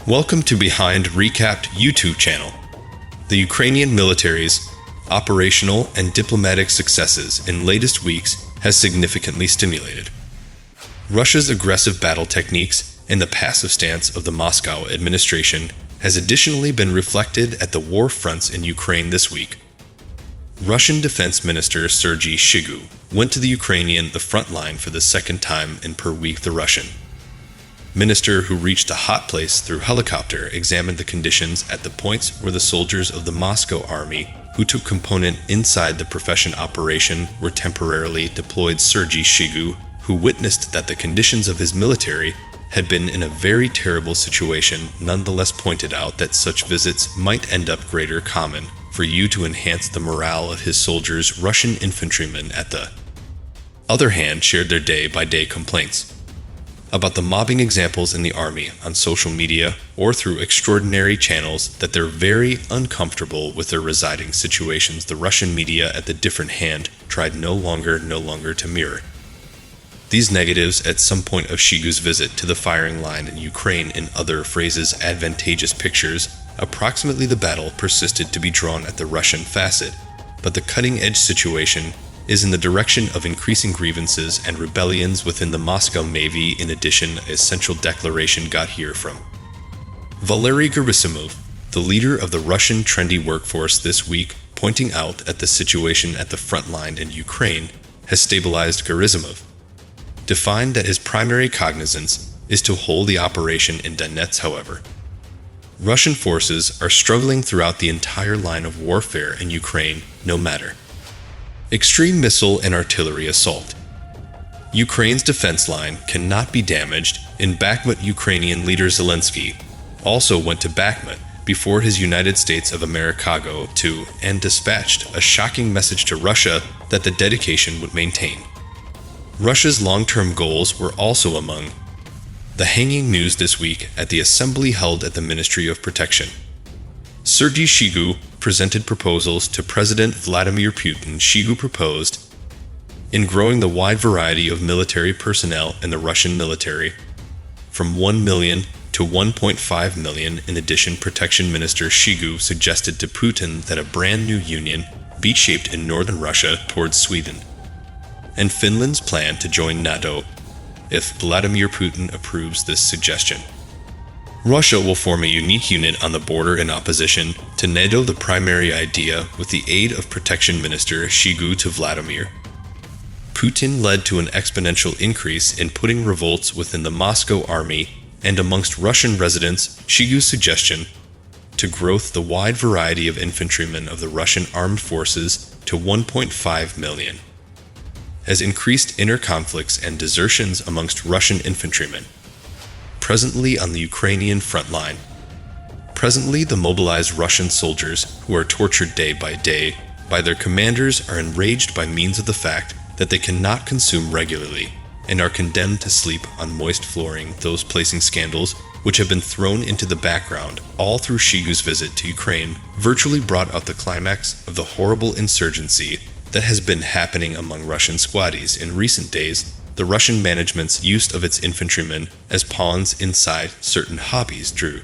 Welcome to Behind Recapped YouTube channel. The Ukrainian military's operational and diplomatic successes in latest weeks has significantly stimulated Russia's aggressive battle techniques, and the passive stance of the Moscow administration has additionally been reflected at the war fronts in Ukraine this week. Russian Defense Minister Sergei Shoigu went to the Ukrainian front line for the second time in per week. The Russian minister, who reached the hot place through helicopter, examined the conditions at the points where the soldiers of the Moscow army who took component inside the profession operation were temporarily deployed. Sergei Shoigu, who witnessed that the conditions of his military had been in a very terrible situation, nonetheless pointed out that such visits might end up greater common for you to enhance the morale of his soldiers. Russian infantrymen, at the other hand, shared their day-by-day complaints about the mobbing examples in the army on social media or through extraordinary channels, that they're very uncomfortable with their residing situations. The Russian media, at the different hand, tried no longer to mirror these negatives at some point of Shoigu's visit to the firing line in Ukraine. In other phrases, advantageous pictures, approximately the battle persisted to be drawn at the Russian facet, but the cutting-edge situation is in the direction of increasing grievances and rebellions within the Moscow Navy. In addition, a essential declaration got here from Valery Gerasimov, the leader of the Russian trendy workforce, this week, pointing out that the situation at the front line in Ukraine has stabilized. Gerasimov defined that his primary cognizance is to hold the operation in Donetsk. However, Russian forces are struggling throughout the entire line of warfare in Ukraine, no matter extreme missile and artillery assault. Ukraine's defense line cannot be damaged. In Bakhmut, Ukrainian leader Zelensky also went to Bakhmut before his United States of America go to, and dispatched a shocking message to Russia that the dedication would maintain Russia's long-term goals. Were also among the hanging news this week at the assembly held at the Ministry of Protection. Sergei Shoigu presented proposals to President Vladimir Putin. Shoigu proposed in growing the wide variety of military personnel in the Russian military from 1 million to 1.5 million. In addition, Protection Minister Shoigu suggested to Putin that a brand new union be shaped in northern Russia towards Sweden and Finland's plan to join NATO if Vladimir Putin approves this suggestion. Russia will form a unique unit on the border in opposition to NATO, the primary idea, with the aid of Protection Minister Shoigu to Vladimir Putin, led to an exponential increase in putting revolts within the Moscow army and amongst Russian residents. Shoigu's suggestion to growth the wide variety of infantrymen of the Russian armed forces to 1.5 million has increased inner conflicts and desertions amongst Russian infantrymen presently on the Ukrainian front line. Presently, the mobilized Russian soldiers, who are tortured day by day by their commanders, are enraged by means of the fact that they cannot consume regularly and are condemned to sleep on moist flooring. Those placing scandals which have been thrown into the background all through Shoigu's visit to Ukraine virtually brought out the climax of the horrible insurgency that has been happening among Russian squaddies in recent days. The Russian management's use of its infantrymen as pawns inside certain hobbies drew